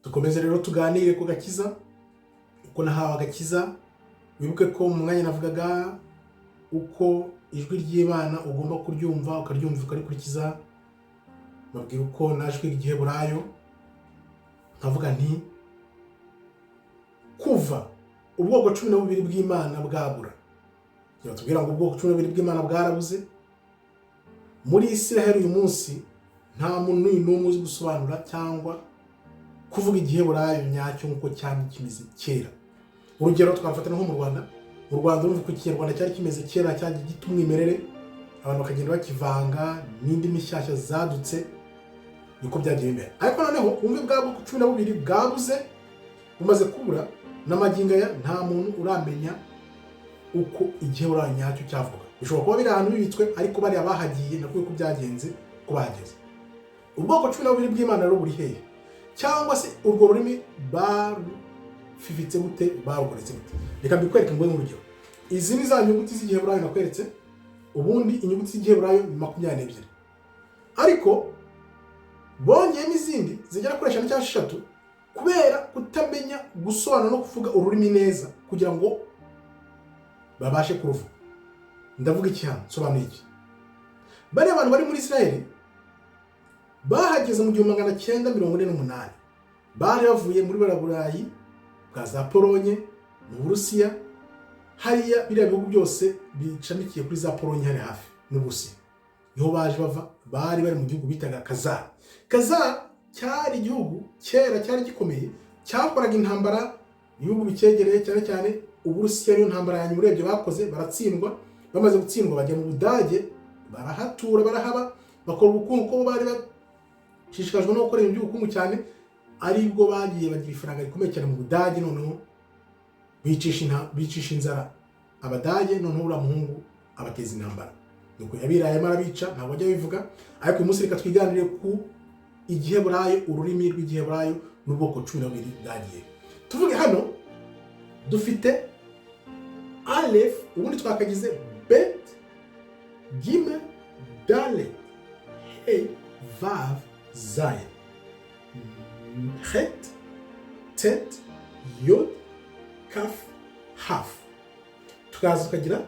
dukomeze rero tuganire ku gakiza, uko nahawe agakiza. Wibuke ko mu mwanya navugaga uko ijwi ry'Imana ugomba kuryumva, ukaryumva ukarikurikiza. Mabwira uko naje kwiga igiheburayo, nkavuga nti kuva ubwoko 12 bw'Imana bwabura. Tubwira ngo ubwoko 12 bw'Imana bwarabuze. Muri Isiraheli uyu munsi nta muntu n'umwe uzi gusobanura cyangwa kuvuga igiheburayo nyacyo nkuko cyane kimeze kera. Urugero twafatana nko mu Rwanda. Mu Rwanda urumva ko ikinyarwanda cyari kimeze kera, cyaje gitumwimerere, abantu bakagenda bakivanga n'indi mishyashya zadutse, niko byagiye imbere. Ariko noneho umwe bwabo 12 bwabuze, bumaze kubura, n'amaginga ya nta muntu uramenya uko igiheburayo nyacyo cyavuga. Bishobora kuba biri ahantu bibitswe, ariko bari abahagiye nakuye ko byagenze ko bageze. Ubwoko 12 bw'Imana rero buri hehe? Cyangwa se urwo rurimi barufifitse gute, barugoretse gute? Reka mbikwereke ngo n'urugero. Izi ni za nyuguti z'igiheburayo nakweretse. Ubundi inyuguti z'igiheburayo ni 22. Ariko bongeyemo izindi zigera kuri 5 cyangwa 6 kubera kutamenya gusobanura no kuvuga ururimi neza kugira ngo babashe kuruvuga. Ndavuga iki hano? Sobanuye iki? Bari abantu bari muri Isiraheli bahageze mu 1948. Bari bavuye muri Burayi bwa za Polonye, mu Burusiya, hariya biriya bihugu byose bicamikiye kuri za Polonye hari hafi n'Uburusiya. Niho baje bava, bari mu gihugu bitaga Kazari. Kazari cyari igihugu kera, cyari gikomeye, cyakoraga intambara ibihugu bicyegereye, cyane cyane Uburusiya. Niyo ntambara yanyu urebye bakoze, baratsindwa. Bamaze gutsindwa bajya mu Budage, barahatura, barahaba, bakora ubukungu ko bari bashishikajwe no gukora ibintu by'ubukungu cyane. Aribwo bagiye bagira ifaranga rikomeye cyane mu Budage, noneho bicisha inzara Abadage, noneho uriya muhungu abateza intambara. Nuko yabiraye marabica, ntabwo ajya bivuga. Ariko uyu munsi reka twiganire ku igiheburayo, ururimi rw'igiheburayo n'ubwoko 12 bwagiye. Tuvuge hano dufite Aleph, ubundi twakagize Bet, Gimel, Dalet, Hey, Vav, Zayin, Het, Tet, Yod, Kaf, Haf. Tukaza tukagira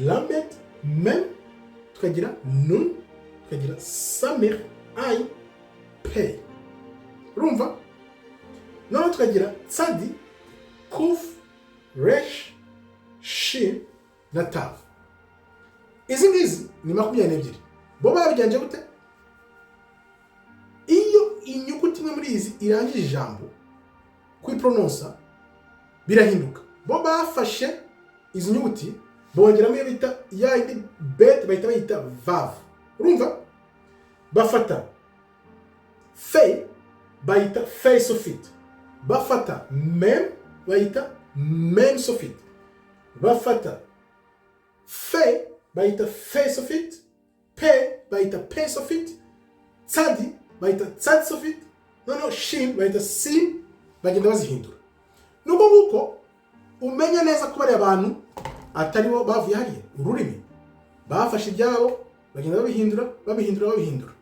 Lamed, Mem, tukagira Nun, tukagira Samir, Ay, Pei. Rumva? Noneho tukagira Tzadi, Kuf, Resh, Shin na Tav. Izi ngizi ni 22. Bo babiganje gute? Iyo inyuguti imwe muri izi irangije ijambo kwiprononsa birahinduka. Bo bafashe izi nyuguti bongeramo iyo bita ya indi Bet, bahita bayita Vav. Urumva? Bafata Fe, bayita Fe Sofit. Bafata Mem, bayita Mem Sofit. Bafata Fe, bayita Fe Sofit. Pe, bayita Pe Sofit. Tzadi, bayita Tzad Sofit. Noneho Shin, bayita Sin. Bagenda bazihindura. Nuko nguko umenya neza ko bari abantu atari bo bavuye hariya. Ururimi bafashe ibyabo bagenda babihindura.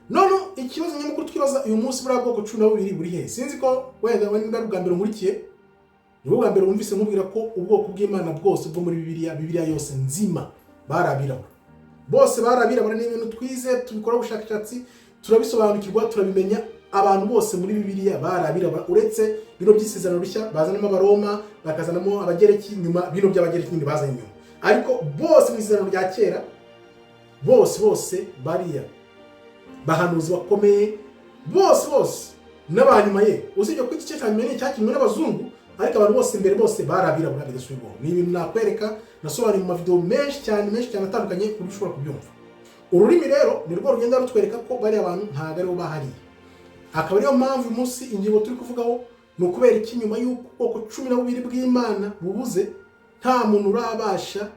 Noneho ikibazo nyamukuru twibaza uyu munsi buri bwoko 12 buri he? Sinzi ko wenda bwa mbere nkurikiye, ni bwa mbere wumvise nkubwira ko ubwoko bw'Imana bwose bwo muri Bibiliya yose nzima barabirabura. Bose barabirabura, n'ibintu twize tubikora ubushakashatsi turabisobanukirwa, turabimenya. Abantu bose muri Bibiliya barabirabura, uretse bino by'isezerano rishya bazanamo Abaroma, bakazanamo Abagereki, nyuma bino by'Abagereki nyine bazanye nyuma. Ariko bose mu isezerano rya kera bose bariya bahanuzi bakomeye, bose n'abanyuma ye, usibye ko igice cya nyuma cyakinwe n'abazungu, ariko abantu bose imbere bose barabirabura bidasubirwaho. Ni ibintu nakwereka, nasobanuriye mu mavideo menshi cyane atandukanye ku buryo ushobora kubyumva. Ururimi rero ni rwo rugenda rutwereka ko bari abantu ntago aribo bahariye. Akaba ariyo mpamvu umunsi ingingo turi kuvugaho ni ukubera iki nyuma y'ubwoko 12 bw'Imana bubuze, nta muntu urabasha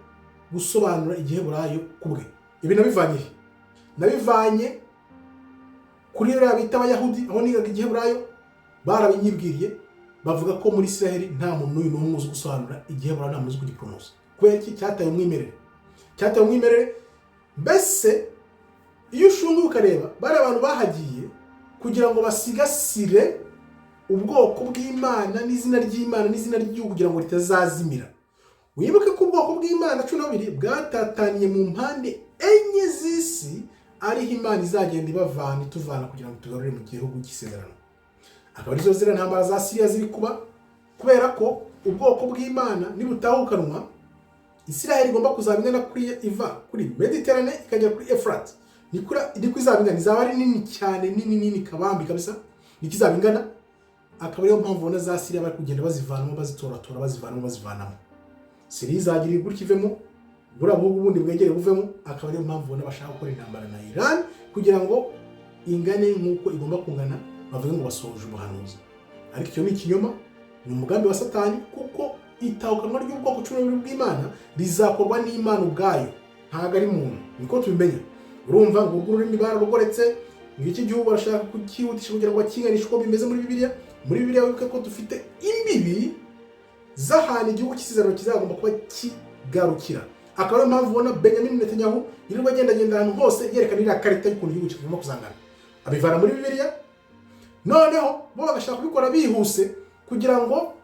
gusobanura igiheburayo kubwe. Ibi nabivanye kuri rero bita Abayahudi, aho nigaga igiheburayo barabinyibwiriye, bavuga ko muri Isiraheli nta muntu n'umwe uzi gusobanura igiheburayo, nta muntu uzi kugipronounce. Kubera iki? Cyataye umwimerere. Mbese iyo ushunguye ukareba bari abantu bahagiye kugira ngo basigasire ubwoko bw'Imana n'izina ry'Imana n'izina ry'igihugu kugira ngo ritazazimira. Wibuke ko ubwoko bw'Imana 12 bwatataniye mu mpande enye z'isi, ariho Imana izagenda ibavana ituvana kugira ngo tugarure mu gihugu cy'isezerano. Akaba arizo zira ntambara za Siriya ziri kuba, kubera ko ubwoko bw'Imana nibutahukanwa, Isiraheli igomba kuzabingana kuri Mediterane ikajya kuri Efrat. Niko izabingana, izaba ari nini cyane, nini kabambi kabisa, nikizabingana. Akaba ariyo mpamvu ubona za Siriya bari kugenda bazivanamo, bazitoratora, bazivanamo. Siriya izagira igurika ivemo, buriya buhugu bundi bwegere buvemo. Akaba ariyo mpamvu ubona bashaka gukora intambara na Iran kugira ngo ingane nk'uko igomba kungana, bavuge ngo basohoje ubuhanuzi. Ariko icyo ni ikinyoma, ni umugambi wa Satani, kuko itahukanwa ry'ubwoko 12 bw'Imana rizakorwa n'Imana ubwayo, ntago ari muntu. Niko tubimenya. Urumva ngo ururimi bararugoretse, ngiki gihugu barashaka kukihutisha kugira ngo bakinganishe uko bimeze muri Bibiliya. Muri Bibiliya wibuke ko dufite imbibi z'ahantu igihugu cy'isezerano kizagomba kuba kigarukira. Akaba ariyo mpamvu ubona Benjamin Netanyahu yirirwa agenda ahantu hose yerekana iriya karita y'ukuntu igihugu kigomba kuzangana. Abivana muri Bibiliya, noneho bo bagashaka kubikora bihuse kugira ngo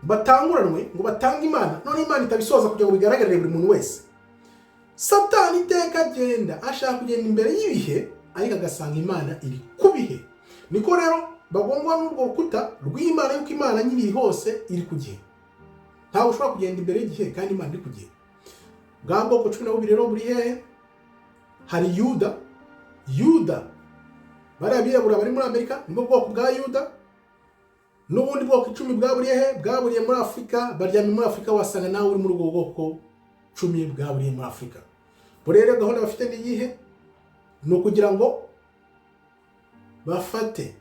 batanguranwe, ngo batange Imana, none Imana itabisoza kugira ngo bigaragarire buri muntu wese. Satani iteka agenda ashaka kugenda imbere y'ibihe, ariko agasanga Imana iri ku bihe. Niko rero bagongwa n'urwo rukuta rw'Imana, yuko Imana nyine iri hose, iri ku gihe. Ntawe ushobora kugenda imbere y'igihe kandi Imana iri ku gihe. Bwa bwoko 12 rero buri hehe? Hari Yuda bariya birabura bari muri Amerika, nibwo bwoko bwa Yuda. N'ubundi bwoko 10 bwaburiye he? Bwaburiye muri Afurika. Baryamye muri Afurika, wasanga nawe uri muri ubwo bwoko 10 bwaburiye muri Afurika. Rero gahunda bafite ni iyihe? Ni ukugira ngo bafate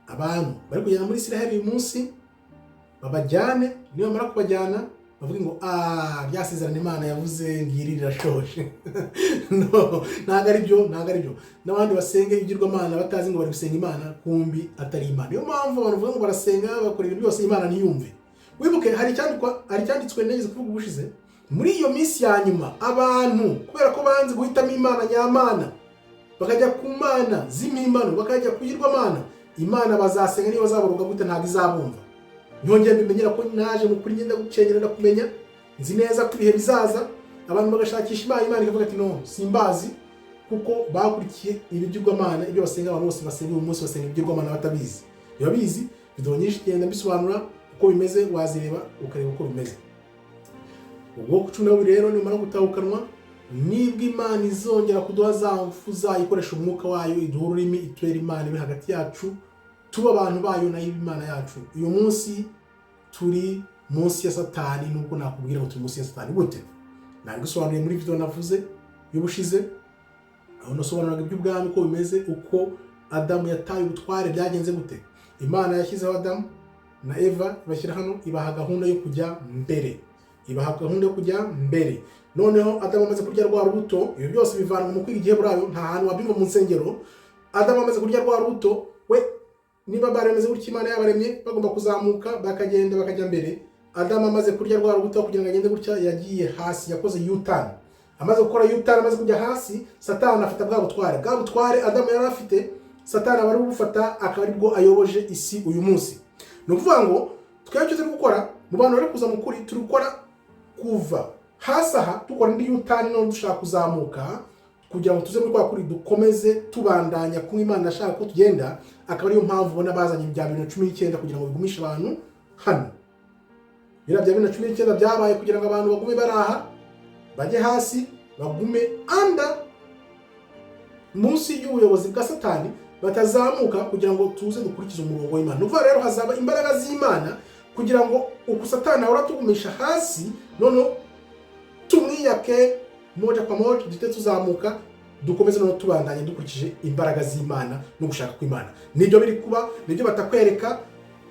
abantu bari kugenda muri Isiraheli uyu munsi, babajyane, niyo bamara kubajyana bavuga ngo ryasezerano Imana yavuze ngiri rirashoje. No, ntago ari byo. N'abandi basenga ibigirwamana batazi ngo bari gusenga Imana, kumbi atari Imana. Niyo mpamvu abantu bavuga ngo barasenga bakora ibintu byose Imana ntiyumve. Wibuke hari cyanditswe neza kuvuga ubushize, muri iyo minsi ya nyuma abantu kubera ko banze guhitamo Imana nyamana, bakajya ku mana z'impimbano, bakajya kuyirwamana, Imana bazasenga niba bazabaruga gute ntago izabumva. Nyongera bimenyera ko naje mu kuri ngenda gucengerera kumenya, nzi neza ko ibihe bizaza abantu bagashakisha Imana ikavuga ati no simbazi, kuko bakurikiye ibigirwamana. Ibyo basenga abantu bose basenga uyu munsi basenga ibigirwamana batabizi. Iyo bizi video nyinshi genda bisobanura uko bimeze, wazireba ukareba uko bimeze. Ubwo 12 rero nimara gutahukanwa, nibwo Imana izongera kuduha za mfu zayikoresha umwuka wayo, iduha ururimi, itwera Imana iri hagati yacu, tuba abantu bayo nayo Imana yacu. Uyu munsi turi munsi ya Satani, nubwo nakubwira ngo turi munsi ya Satani gute. Nabigusobanuriye muri video navuze y'ubushize, aho nasobanuraga iby'ubwami ko bimeze, uko Adamu yataye ubutware byagenze gute. Imana yashyizeho Adamu na Eva, bashyira hano, ibaha gahunda yo kujya mbere. Noneho Adamu amaze kurya rwa rubuto, ibyo byose bivanwa mu kwiga Igiheburayo, nta hantu wabimva mu nsengero. Adamu amaze kurya rwa rubuto, we niba baremeze gutya Imana yabaremye bagomba kuzamuka bakagenda bakajya mbere. Adamu amaze kurya rwa rubuto kugira ngo agende gutya, yagiye hasi, yakoze U-turn. Amaze gukora U-turn, amaze kujya hasi, Satani afata bwa butware Adamu yari afite. Satani abari bufata, akaba aribwo ayoboje isi uyu munsi. Ni ukuvuga ngo twebwe turi gukora mu bantu bari kuza mu kuri, turi gukora kuva hasi aha dukora indi U-turn, no dushaka kuzamuka kugira ngo tuze muri kwa kuri dukomeze tubandanya ku Imana ashaka ko tugenda. Akaba ariyo mpamvu ubona bazanye ibya 2019 kugira ngo bigumishe abantu hano. Bira bya 2019 byabaye kugira ngo abantu bagume baraha, bajye hasi, bagume anda munsi y'ubuyobozi bwa Satani, batazamuka kugira ngo tuze dukurikize umurongo w'Imana. Nuva rero hazaba imbaraga z'Imana kugira ngo uko Satani ahora tugumisha hasi, noneho tumwiyake moja kwa moja, dute tuzamuka, dukomeze no tubandanye dukurikije imbaraga z'Imana no gushaka kw'Imana. Nibyo biri kuba, nibyo batakwereka,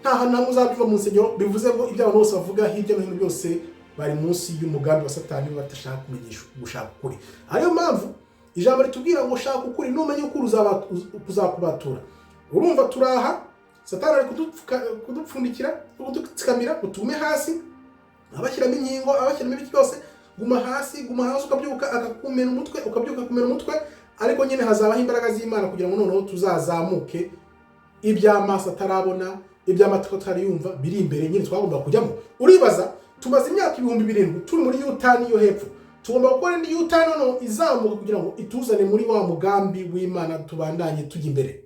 nta hantu muzabiva mu nsengero. Bivuze ngo ibyo abantu bose bavuga hirya no hino byose bari munsi y'umugambi wa Satani, batashaka kumenyesha gushaka ukuri. Ariyo mpamvu ijambo ritubwira ngo shaka ukuri, numenye ukuri uzakubatura. Urumva turaha, Satani ari kudupfundikira, kudutsikamira, utume hasi, abashyiramo inkingo, abashyiramo ibiki byose. Guma hasi ukabyuka akakumena umutwe, ukabyuka kumena umutwe. Ariko nyine hazabaho imbaraga z'Imana kugira ngo noneho tuzazamuke iby'amaso atarabona, iby'amatwi atariyumva biri imbere nyine twagomba kujyamo. Uribaza, tumaze imyaka 7,000 turi muri yutani yo hepfo, tugomba gukora indi yutani no izamuka kugira ngo ituzane muri wa mugambi w'Imana tubandanye tujya imbere.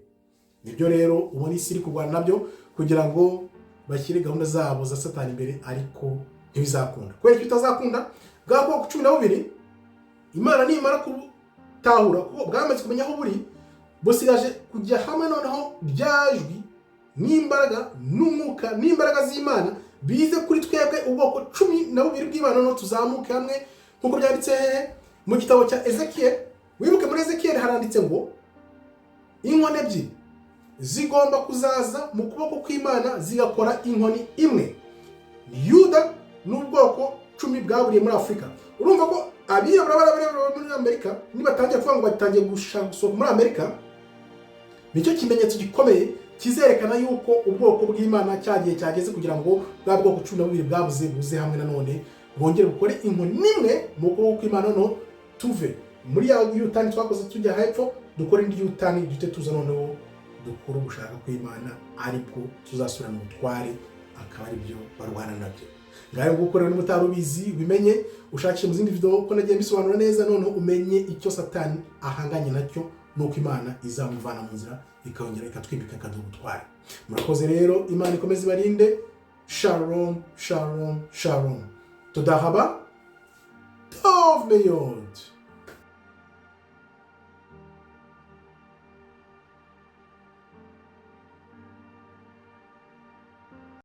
Nibyo rero ubona isi iri kurwana nabyo kugira ngo bashyire gahunda zabo za Satani imbere, ariko ntibizakunda. Kubera ko bitazakunda, bwa bwoko 12 Imana nimara kubutahura kuko bwamaze kumenya aho buri, busigaje kujya hamwe noneho byajwi n'imbaraga n'umwuka n'imbaraga z'Imana bize kuri twebwe ubwoko 12 bw'Imana no tuzamuke hamwe nkuko byanditse mu gitabo cya Ezekiel. Wibuke muri Ezekiel haranditse ngo inkoni ebyiri zigomba kuzaza mu kuboko kw'Imana zigakora inkoni imwe. Yuda n'ubwoko 10 bwaburiye muri Afrika. Urumva ko abirabura muri Amerika nibatangiye kuvuga ngo batangiye gusohoka muri Amerika, nicyo kimenyetso gikomeye kizerekana yuko ubwoko bw'Imana cyagiye cyageze kugira ngo bwa bwoko 12 bwabuze buze hamwe na none bongere gukora inkoni nimwe mu kuboko kw'Imana no tuve muri ya yutani twakoze tujya hepfo, dukora indi yutani dute tuza noneho dukora ugushaka kw'Imana, ariko tuzasubira mu butware akaba ari byo barwana nabyo. Ngayo gukorera n'umutarubizi bimenye, ushakishe mu zindi video ko nagiye bisobanura neza, noneho umenye icyo Satani ahanganye nacyo nuko Imana izamuvana mu nzira ikongera ikatwibika ikadubutware. Murakoze rero, Imana ikomeze ibarinde. Shalom, shalom, shalom. Todahaba, Tov Meyod.